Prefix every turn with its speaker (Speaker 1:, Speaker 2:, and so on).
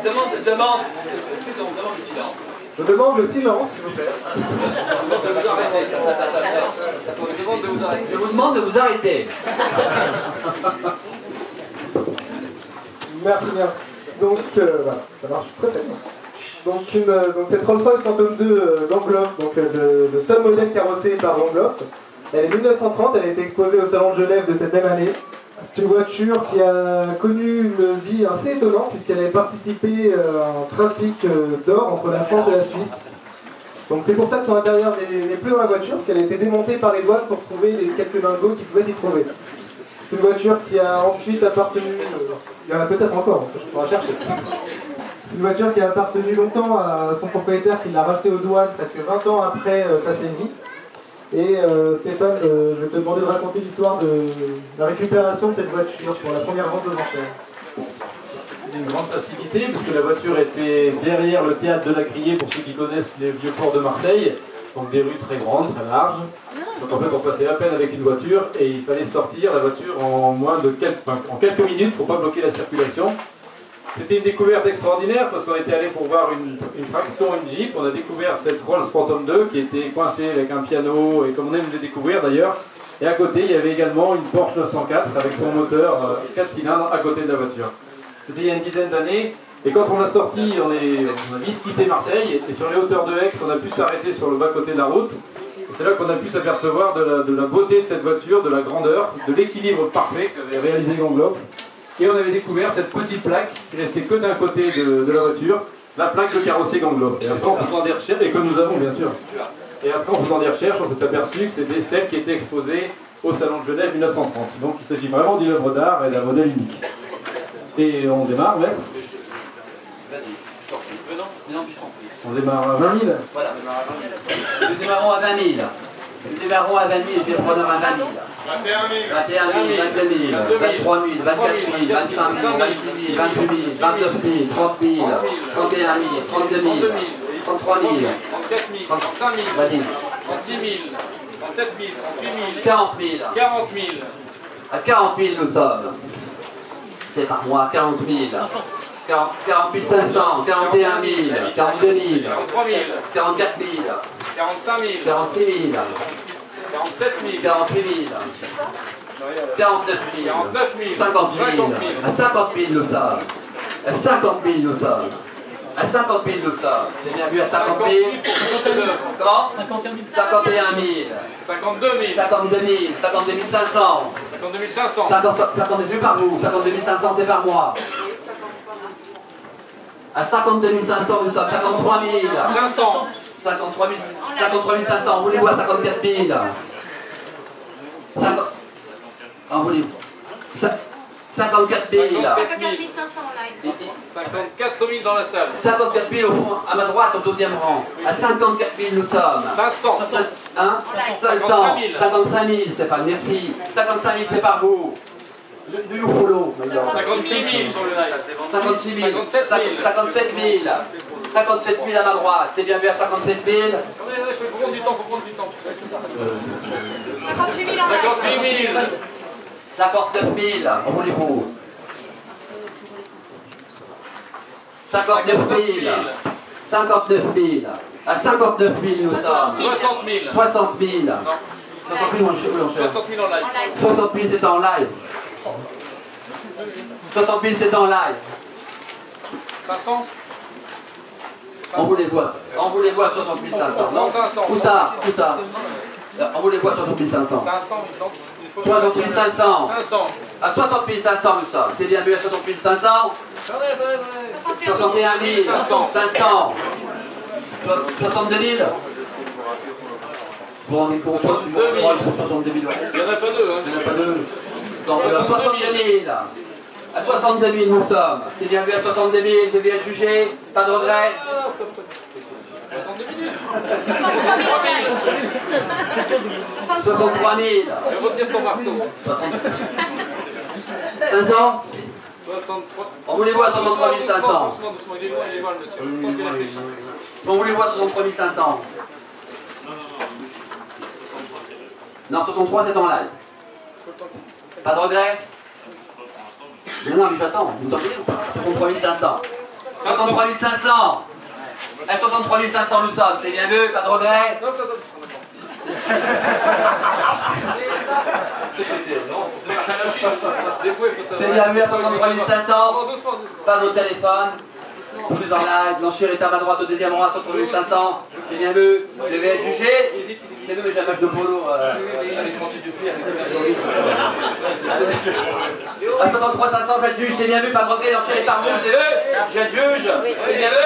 Speaker 1: Demande le silence.
Speaker 2: Je demande le silence, s'il vous plaît.
Speaker 1: Je vous demande de vous arrêter.
Speaker 2: Merci bien. Donc, voilà, ça marche très bien. Donc cette Rolls-Royce Phantom 2 Gangloff, donc le seul modèle carrossé par Gangloff, elle est 1930, elle a été exposée au Salon de Genève de cette même année. C'est une voiture qui a connu une vie assez étonnante puisqu'elle avait participé à un trafic d'or entre la France et la Suisse. Donc c'est pour ça que son intérieur n'est plus dans la voiture, parce qu'elle a été démontée par les douanes pour trouver les quelques lingots qui pouvaient s'y trouver. C'est une voiture qui a ensuite appartenu, il y en a peut-être encore, on va chercher. C'est une voiture qui a appartenu longtemps à son propriétaire qui l'a rachetée aux douanes presque 20 ans après sa saisie. Et Stéphane, je vais te demander de raconter l'histoire de la récupération de cette voiture pour la première vente aux enchères.
Speaker 3: C'était une grande facilité puisque la voiture était derrière le théâtre de la Criée pour ceux qui connaissent les vieux ports de Marseille. Donc des rues très grandes, très larges. Donc en fait on passait à peine avec une voiture et il fallait sortir la voiture en moins de quelques minutes pour ne pas bloquer la circulation. C'était une découverte extraordinaire parce qu'on était allé pour voir une fraction, une Jeep. On a découvert cette Rolls Phantom 2 qui était coincée avec un piano et comme on aime les découvrir d'ailleurs. Et à côté il y avait également une Porsche 904 avec son moteur 4 cylindres à côté de la voiture. C'était il y a une dizaine d'années. Et quand on l'a sorti, on a vite quitté Marseille et sur les hauteurs de Aix, on a pu s'arrêter sur le bas-côté de la route. Et c'est là qu'on a pu s'apercevoir de la beauté de cette voiture, de la grandeur, de l'équilibre parfait qu'avait réalisé Gangloff. Et on avait découvert cette petite plaque qui restait que d'un côté de la voiture, la plaque de carrossier Gangloff. Et après, en faisant des recherches, et que nous avons bien sûr. Et après, en faisant des recherches, on s'est aperçu que c'était celle qui était exposée au Salon de Genève 1930. Donc il s'agit vraiment d'une œuvre d'art et d'un modèle unique. Et on démarre, ouais.
Speaker 1: Vas-y, je t'en prie. Non, je t'en prie.
Speaker 3: On démarre à 20 000.
Speaker 1: Voilà, nous démarrons à 20 000. Nous démarrons à 20 000 et puis reprenons à 20 000. 21 000, 22 000, 23 000, 24 000, 25 000, 26 000, 28 000, 29 000, 30 000, 31 000, 32 000, 33 000,
Speaker 4: 34 000, 35 000,
Speaker 1: vas-y,
Speaker 4: 36 000, 37 000, 38 000,
Speaker 1: 40 000.
Speaker 4: 40 000.
Speaker 1: À 40 000 nous sommes. C'est par mois, 40 000. 40 500, 41 000, 42 000,
Speaker 4: 43 000,
Speaker 1: 44 000,
Speaker 4: 45 000,
Speaker 1: 46 000,
Speaker 4: 47 000,
Speaker 1: 48 000, 49 000,
Speaker 4: 49 000,
Speaker 1: 50 000,
Speaker 4: 50 000.
Speaker 1: à 50 000 nous sommes. À 50 000 nous sommes. À 50 000 nous sommes. C'est bien vu à 50 000. Comment 51 000.
Speaker 4: 52 000,
Speaker 1: 52 000. 52 500.
Speaker 4: 52 500,
Speaker 1: 52 000 par vous. 52 500 c'est par mois. À 52 500 nous sommes. 53 000.
Speaker 4: 500,
Speaker 1: 53 500. Voulez-vous à 54 000. 50... Ah, voulez-vous 54 000.
Speaker 5: 54 500 en live.
Speaker 4: 54 000 dans la salle.
Speaker 1: 54 000 au fond, à ma droite, au deuxième rang. À 54 000 nous sommes.
Speaker 4: 500,
Speaker 1: Hein 500. 55 000, Stéphane, merci. 55 000, c'est par vous. Du you follow.
Speaker 4: 56 000 sur le live.
Speaker 1: 56 000.
Speaker 4: 57 000.
Speaker 1: 57 000. 57 000 à ma droite. C'est bien vers 57 000.
Speaker 4: Attendez, faut prendre du temps, faut prendre du temps.
Speaker 5: 58 000 en live.
Speaker 4: 58 000,
Speaker 1: 59 000. En voulez-vous 59 000. 59 000. À 59 000 nous sommes.
Speaker 4: 60 000.
Speaker 1: 60 000. 60 000 on cherche.
Speaker 4: 60 000 en live.
Speaker 1: 60 000 c'est en live. 60 000 c'est en live.
Speaker 4: 500,
Speaker 1: On vous les voit. On vous les voit 60 500. Non
Speaker 4: 500.
Speaker 1: Où ça Où ça On vous les voit 60 500.
Speaker 4: 500, il faut
Speaker 1: 60 500.
Speaker 4: 500.
Speaker 1: À 60 500 nous sommes. C'est bien vu à 60 500. 61 000. 500. 62 000. Vous vous rendez compte pour 62 000.
Speaker 4: Il n'y en a pas deux.
Speaker 1: Il n'y en a pas deux. Donc à 62 000. À 62 000 nous sommes. C'est bien vu à 62 000. Vous devez être jugé. Pas de regret. 63 000.
Speaker 4: Je vais retenir ton marteau.
Speaker 1: 500.
Speaker 4: 63.
Speaker 1: On vous les voit à 63 500.
Speaker 4: Doucement, il est loin, le monsieur. Tant qu'il réfléchit.
Speaker 1: On vous les voit à 63 500. Non, 63 c'est en live. Pas de regret. Non, mais j'attends. Vous entendez ou pas 63 500. 63 500. À 63 500 nous sommes, c'est bien vu, pas de regret. C'est bien vu à 63 500. Pas au téléphone. Plus en live, l'enchère est à ma droite au deuxième rang à 63 500. C'est bien vu, je vais être jugé. C'est vu, mais j'ai un match de polo avec Francis Dupuis. À 63 500, je vais être juge, c'est bien vu, pas de regret, l'enchère est par vous, c'est vu. Je vais être juge, c'est bien vu.